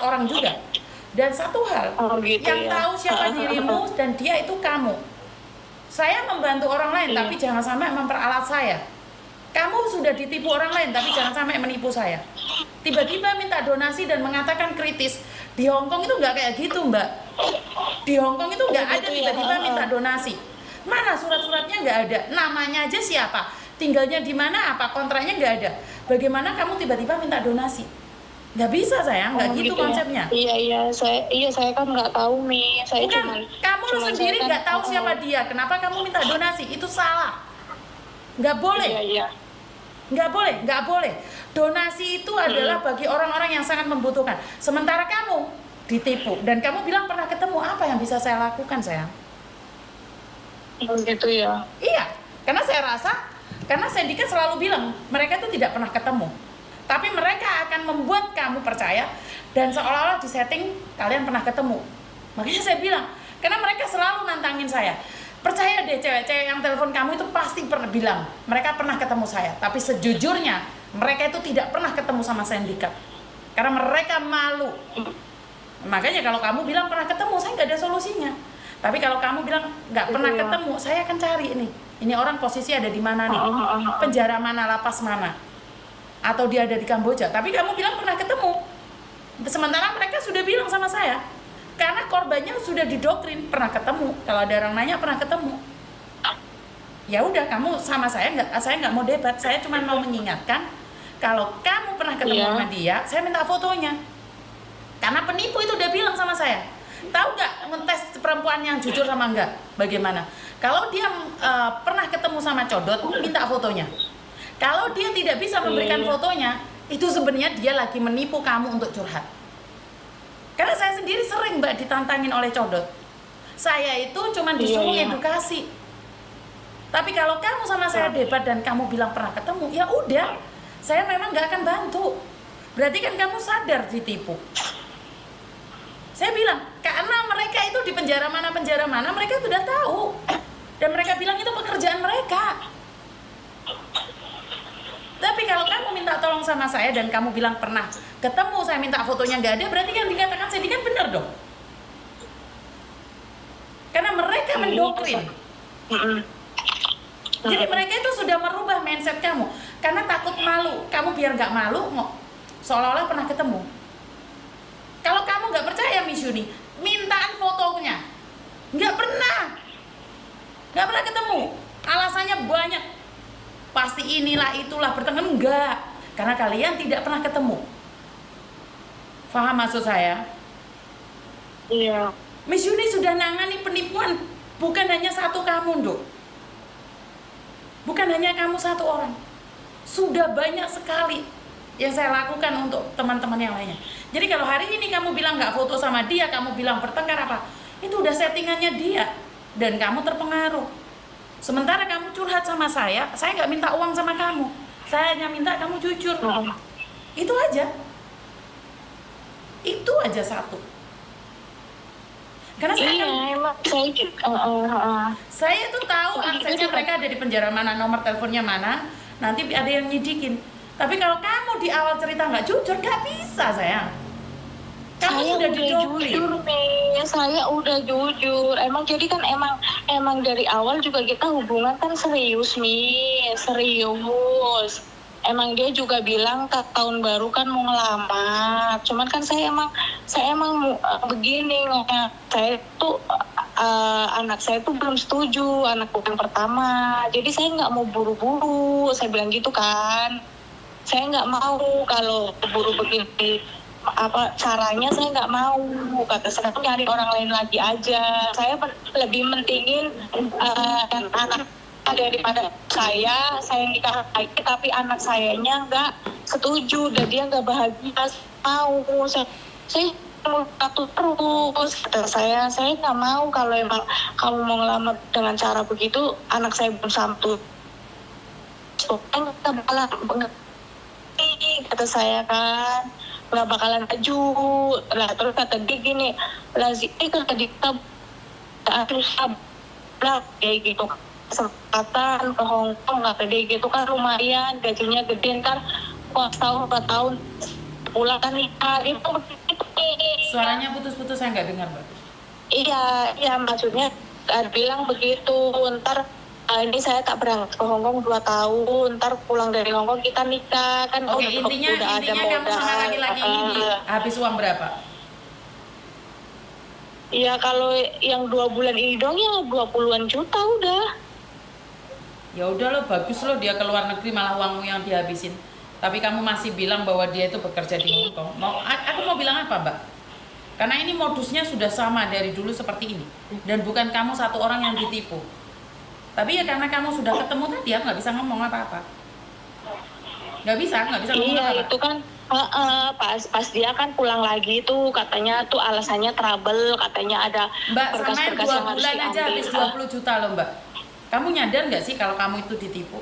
orang juga. Dan satu hal, gitu yang ya. tahu siapa dirimu dan dia itu kamu. Saya membantu orang lain, tapi jangan sampai memperalat saya. Kamu sudah ditipu orang lain, tapi jangan sampai menipu saya. Tiba-tiba minta donasi dan mengatakan kritis. Di Hongkong itu nggak kayak gitu, Mbak. Di Hongkong itu nggak ada tiba-tiba minta donasi. Mana surat-suratnya nggak ada. Namanya aja siapa, tinggalnya di mana, apa kontraknya nggak ada. Bagaimana kamu tiba-tiba minta donasi? Nggak bisa sayang, nggak gitu konsepnya. Iya, saya kan nggak tahu Mi. Saya Bukan, kamu sendiri nggak tahu siapa dia. Kenapa kamu minta donasi? Itu salah. Nggak boleh. Iya. Nggak boleh. Donasi itu adalah bagi orang-orang yang sangat membutuhkan. Sementara kamu ditipu dan kamu bilang pernah ketemu, apa yang bisa saya lakukan sayang? Gitu ya. Iya, karena saya rasa, karena sindikat selalu bilang mereka itu tidak pernah ketemu, tapi mereka akan membuat kamu percaya dan seolah-olah disetting kalian pernah ketemu. Makanya saya bilang, karena mereka selalu nantangin saya, percaya deh cewek-cewek yang telepon kamu itu pasti pernah bilang mereka pernah ketemu saya, tapi sejujurnya mereka itu tidak pernah ketemu sama sindikat karena mereka malu. Makanya kalau kamu bilang pernah ketemu, saya nggak ada solusinya. Tapi kalau kamu bilang nggak pernah ketemu, saya akan cari ini orang posisi ada di mana nih, penjara mana, lapas mana, atau dia ada di Kamboja. Tapi kamu bilang pernah ketemu, sementara mereka sudah bilang sama saya, karena korbannya sudah didoktrin pernah ketemu. Kalau ada orang nanya pernah ketemu, ya udah kamu sama saya nggak mau debat. Saya cuma mau mengingatkan, kalau kamu pernah ketemu sama dia, saya minta fotonya. Karena penipu itu udah bilang sama saya, tahu nggak ngetes perempuan yang jujur sama enggak bagaimana? Kalau dia pernah ketemu sama codot, minta fotonya. Kalau dia tidak bisa memberikan fotonya, itu sebenarnya dia lagi menipu kamu untuk curhat. Karena saya sendiri sering Mbak ditantangin oleh codot. Saya itu cuma disuruh edukasi. Tapi kalau kamu sama saya debat dan kamu bilang pernah ketemu, ya udah, saya memang nggak akan bantu. Berarti kan kamu sadar ditipu. Saya bilang, karena mereka itu di penjara mana, mereka sudah tahu. Dan mereka bilang itu pekerjaan mereka. Tapi kalau kamu minta tolong sama saya dan kamu bilang pernah ketemu, saya minta fotonya nggak ada, berarti kan dikatakan sindikat benar dong. Karena mereka mendoktrin. Jadi mereka itu sudah merubah mindset kamu. Karena takut malu, kamu biar nggak malu, seolah-olah pernah ketemu. Kalau kamu nggak percaya Miss Yuni, mintaan fotonya. Nggak pernah ketemu. Alasannya banyak. Pasti inilah itulah bertengkar, enggak. Karena kalian tidak pernah ketemu. Paham maksud saya? Iya. Miss Yuni sudah nangani penipuan, bukan hanya satu kamu, Dok. Bukan hanya kamu satu orang. Sudah banyak sekali yang saya lakukan untuk teman-teman yang lainnya. Jadi kalau hari ini kamu bilang nggak foto sama dia, kamu bilang bertengkar apa, itu udah settingannya dia dan kamu terpengaruh. Sementara kamu curhat sama saya nggak minta uang sama kamu, saya hanya minta kamu jujur. Itu aja satu. Karena saya tuh tahu aksesnya mereka ada di penjara mana, nomor teleponnya mana, nanti ada yang nyidikin. Tapi kalau kamu di awal cerita nggak jujur, nggak bisa sayang. Kamu saya sudah jujur nih, saya udah jujur. Emang jadi kan emang dari awal juga kita hubungan kan serius nih, serius. Emang dia juga bilang tahun baru kan mau ngelamar. Cuman kan saya emang begini, saya tuh anak saya tuh belum setuju, anak yang pertama. Jadi saya nggak mau buru-buru, saya bilang gitu kan. Saya nggak mau kalau buru begini, apa caranya saya nggak mau, kata saya nyari orang lain lagi aja. Saya lebih mentingin anak daripada saya nikah lagi tapi anak sayanya nggak setuju dan dia nggak bahagia. Saya mau satu terus, kata saya nggak mau. Kalau emang kamu mau ngelamar dengan cara begitu, anak saya belum satu, kata saya kan nggak bakalan maju. Lah terus kata dia gini, kata dia terus kayak gitu, kesempatan ke Hongkong kata dia gitu kan, lumayan gajinya gede, ntar setahun 4 tahun pulang kan nikah. Itu Suaranya putus-putus, saya nggak dengar, Mbak. Iya, iya maksudnya bilang begitu. Ntar ini saya tak berangkat ke Hongkong 2 tahun. Ntar pulang dari Hongkong kita nikah kan. Oke, intinya udah ada kamu sama modal. laki-laki ini habis uang berapa? Iya kalau yang 2 bulan ini dong ya 20-an juta udah. Ya udah lo, bagus lo, dia ke luar negeri malah uangmu yang dihabisin. Tapi kamu masih bilang bahwa dia itu bekerja di Hongkong. Aku mau bilang apa, Mbak? Karena ini modusnya sudah sama dari dulu seperti ini. Dan bukan kamu satu orang yang ditipu. Tapi ya karena kamu sudah ketemu tadi, aku nggak bisa ngomong apa-apa. Nggak bisa ngomong Iya apa-apa. itu kan pas dia kan pulang lagi tuh katanya tuh alasannya trouble, katanya ada Mbak, sama berkas-berkas 2 yang harus bulan aja diambil. habis 20 juta loh, Mbak. Kamu nyadar nggak sih kalau kamu itu ditipu?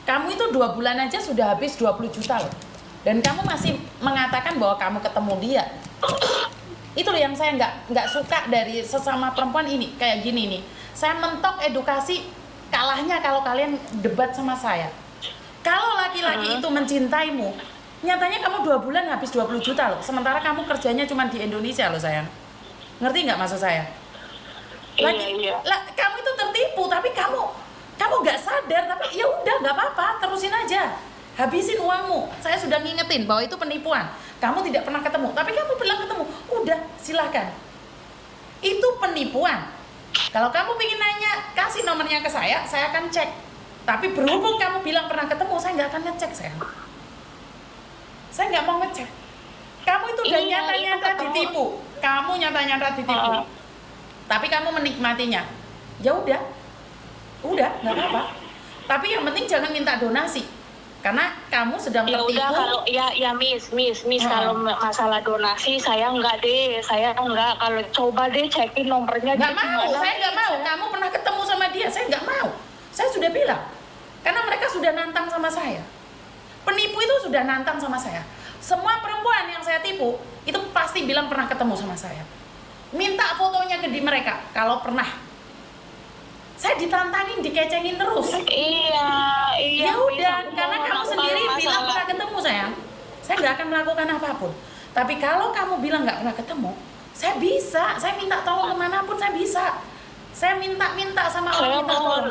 Kamu itu 2 bulan aja sudah habis 20 juta loh. Dan kamu masih mengatakan bahwa kamu ketemu dia. Itu loh yang saya nggak suka dari sesama perempuan ini. Kayak gini nih, saya mentok edukasi, kalahnya kalau kalian debat sama saya. Kalau laki-laki itu mencintaimu, nyatanya kamu 2 bulan habis 20 juta loh. Sementara kamu kerjanya cuma di Indonesia loh sayang. Ngerti nggak maksud saya? Iya. Kamu itu tertipu, tapi kamu nggak sadar. Tapi ya udah, nggak apa-apa, terusin aja, habisin uangmu. Saya sudah ngingetin bahwa itu penipuan. Kamu tidak pernah ketemu, tapi kamu bilang ketemu. Udah, silahkan. Itu penipuan. Kalau kamu ingin nanya, kasih nomornya ke saya akan cek. Tapi berhubung kamu bilang pernah ketemu, saya nggak akan ngecek, sayang. Saya nggak mau ngecek. Kamu itu udah nyata-nyata ditipu. Kamu nyata-nyata ditipu. Tapi kamu menikmatinya. Ya udah, nggak apa-apa. Tapi yang penting jangan minta donasi, karena kamu sedang Ya tertipu. udah kalau ya Miss kalau masalah donasi saya enggak deh, kalau coba deh cekin nomornya. Nggak mau, saya nggak mau. Kamu pernah ketemu sama dia, saya nggak mau. Saya sudah bilang, karena mereka sudah nantang sama saya. Penipu itu sudah nantang sama saya. Semua perempuan yang saya tipu itu pasti bilang pernah ketemu sama saya. Minta fotonya ke di mereka kalau pernah. Saya ditantangin, dikecengin terus. Iya. Ya udah, karena kamu sendiri bilang pernah ketemu sayang. Saya nggak akan melakukan apapun. Tapi kalau kamu bilang nggak pernah ketemu, saya bisa. Saya minta tolong kemanapun saya bisa. Saya minta sama orang minta tolong.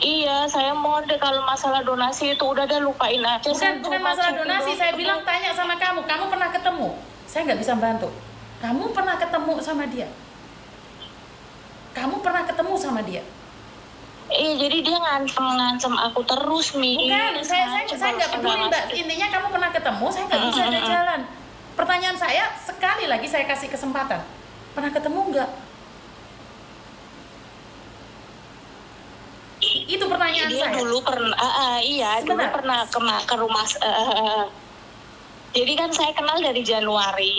Iya, saya mohon deh kalau masalah donasi itu udah lupain aja. Bukan masalah donasi. Saya bilang tanya sama kamu pernah ketemu? Saya nggak bisa bantu. Kamu pernah ketemu sama dia? Kamu pernah ketemu sama dia? Iya, jadi dia ngancem aku terus, Mi. Bukan, saya nggak peduli, Mbak. Intinya kamu pernah ketemu, saya nggak bisa ada jalan. Pertanyaan saya, sekali lagi saya kasih kesempatan. Pernah ketemu nggak? Itu pertanyaan dia saya. Dulu pernah, dulu pernah ke rumah. Jadi kan saya kenal dari Januari.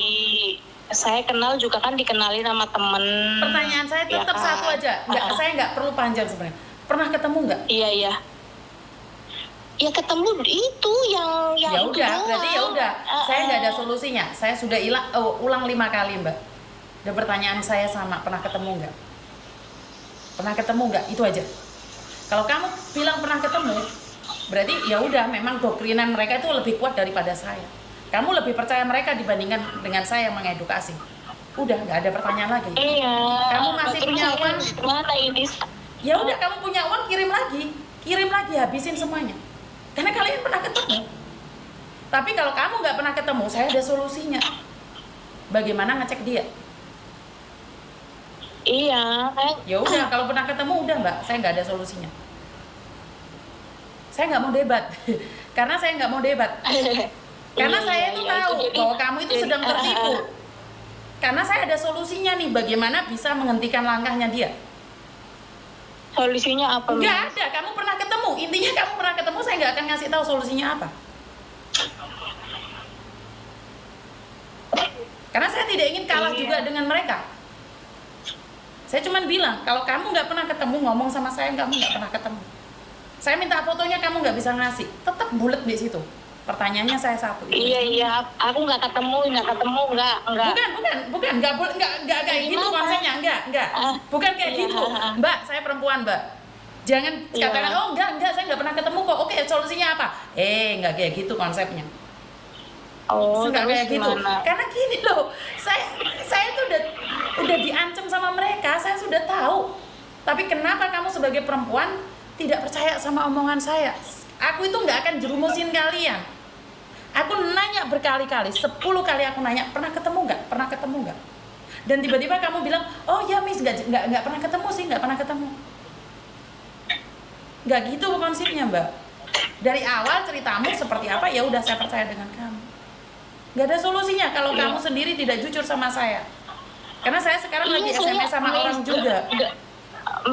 Saya kenal juga kan dikenalin sama temen. Pertanyaan saya tetap satu aja. Saya nggak perlu panjang sebenarnya. Pernah ketemu nggak? Iya. Ya ketemu itu yang ya itu udah, doang. berarti ya udah. Saya nggak ada solusinya. Saya sudah ulang 5 kali, Mbak. Dan pertanyaan saya sama, pernah ketemu nggak? Pernah ketemu nggak? Itu aja. Kalau kamu bilang pernah ketemu, berarti ya udah, memang doktrinan mereka itu lebih kuat daripada saya. Kamu lebih percaya mereka dibandingkan dengan saya yang mengedukasi. Udah, nggak ada pertanyaan lagi. Iya. Kamu masih punya uang? Gimana ini? Ya udah, kamu punya uang, kirim lagi, habisin semuanya. Karena kalian pernah ketemu. Tapi kalau kamu nggak pernah ketemu, saya ada solusinya. Bagaimana ngecek dia? Iya. Ya udah, kalau pernah ketemu udah, Mbak, saya nggak ada solusinya. Saya nggak mau debat, karena saya nggak mau debat. Karena saya itu tahu bahwa kamu itu sedang tertipu. Karena saya ada solusinya nih, bagaimana bisa menghentikan langkahnya dia. Solusinya apa? Nggak ada, kamu pernah ketemu. Intinya kamu pernah ketemu, saya nggak akan ngasih tahu solusinya apa. Karena saya tidak ingin kalah juga dengan mereka. Saya cuma bilang, kalau kamu nggak pernah ketemu, ngomong sama saya, kamu nggak pernah ketemu. Saya minta fotonya, kamu nggak bisa ngasih. Tetap bulat di situ. Pertanyaannya saya satu. Iya, aku nggak ketemu, nggak. Bukan, nggak kayak gitu konsepnya, enggak. Bukan kayak gitu, Mbak. Saya perempuan, Mbak. Jangan katakan, oh enggak, saya nggak pernah ketemu kok. Oke, solusinya apa? Nggak kayak gitu konsepnya. Oh, Nggak terus kayak gitu. gimana? Karena gini loh, saya tuh udah diancam sama mereka, saya sudah tahu. Tapi kenapa kamu sebagai perempuan tidak percaya sama omongan saya? Aku itu nggak akan jerumusin kalian. Aku nanya berkali-kali, 10 kali aku nanya, pernah ketemu nggak? Pernah ketemu nggak? Dan tiba-tiba kamu bilang, oh ya Miss, nggak pernah ketemu sih, nggak pernah ketemu. Nggak gitu konsepnya Mbak. Dari awal ceritamu seperti apa, ya udah saya percaya dengan kamu. Nggak ada solusinya kalau kamu sendiri tidak jujur sama saya. Karena saya sekarang lagi SMS sama orang juga.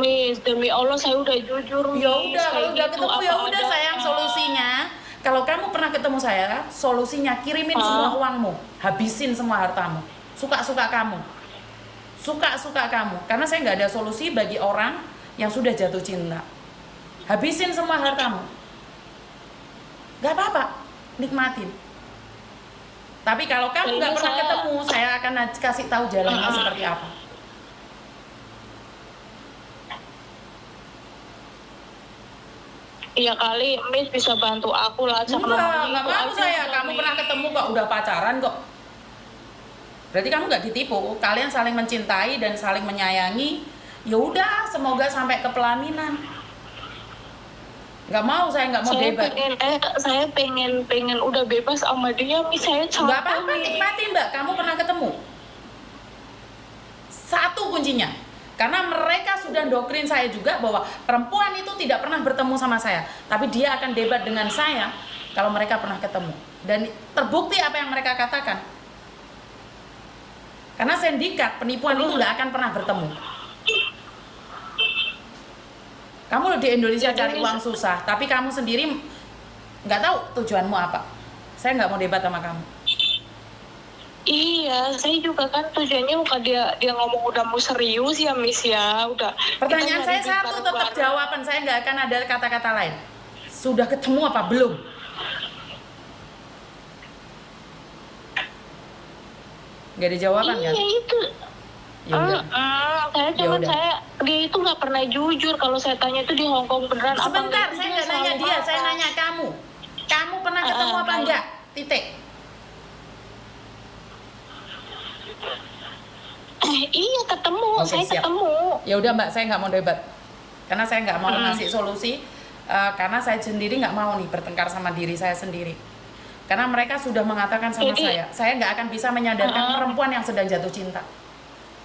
Miss, demi Allah saya udah jujur, Miss. Ya udah, kalau udah gitu, ketemu ya udah sayang, solusinya. Kalau kamu pernah ketemu saya, solusinya kirimin semua uangmu, habisin semua hartamu, suka-suka kamu, suka-suka kamu. Karena saya nggak ada solusi bagi orang yang sudah jatuh cinta. Habisin semua hartamu, nggak apa-apa, nikmatin. Tapi kalau kamu nggak pernah ketemu, saya akan kasih tahu jalannya seperti apa. Iya kali Miss bisa bantu aku lah. Nggak mau saya. Kamu pernah ketemu kok, udah pacaran kok. Berarti kamu nggak ditipu. Kalian saling mencintai dan saling menyayangi. Ya udah, semoga sampai ke pelaminan. Nggak mau, saya nggak mau debat. Saya pengen udah bebas sama dia, Miss. Saya capek. Nggak apa-apa, nikmatin Mbak. Kamu pernah ketemu. Satu kuncinya. Karena mereka sudah doktrin saya juga bahwa perempuan itu tidak pernah bertemu sama saya, tapi dia akan debat dengan saya kalau mereka pernah ketemu. Dan terbukti apa yang mereka katakan. Karena sindikat penipuan itu nggak akan pernah bertemu. Kamu di Indonesia cari uang susah, tapi kamu sendiri nggak tahu tujuanmu apa. Saya nggak mau debat sama kamu. Iya, saya juga kan tujuannya bukan dia ngomong udah mau serius ya, Miss ya. Udah. Pertanyaan saya satu, tetap jawaban saya nggak akan ada kata-kata lain. Sudah ketemu apa belum? Nggak ada jawaban kan? Iya itu. Dia itu nggak pernah jujur. Kalau saya tanya itu di Hongkong beneran. Sebentar, saya nggak nanya dia, saya nanya kamu. Kamu pernah ketemu apa enggak? Titik. Iya ketemu, saya siap. ketemu. Ya udah Mbak, saya nggak mau debat, karena saya nggak mau ngasih solusi, karena saya sendiri nggak mau nih bertengkar sama diri saya sendiri. Karena mereka sudah mengatakan sama saya nggak akan bisa menyadarkan perempuan yang sedang jatuh cinta.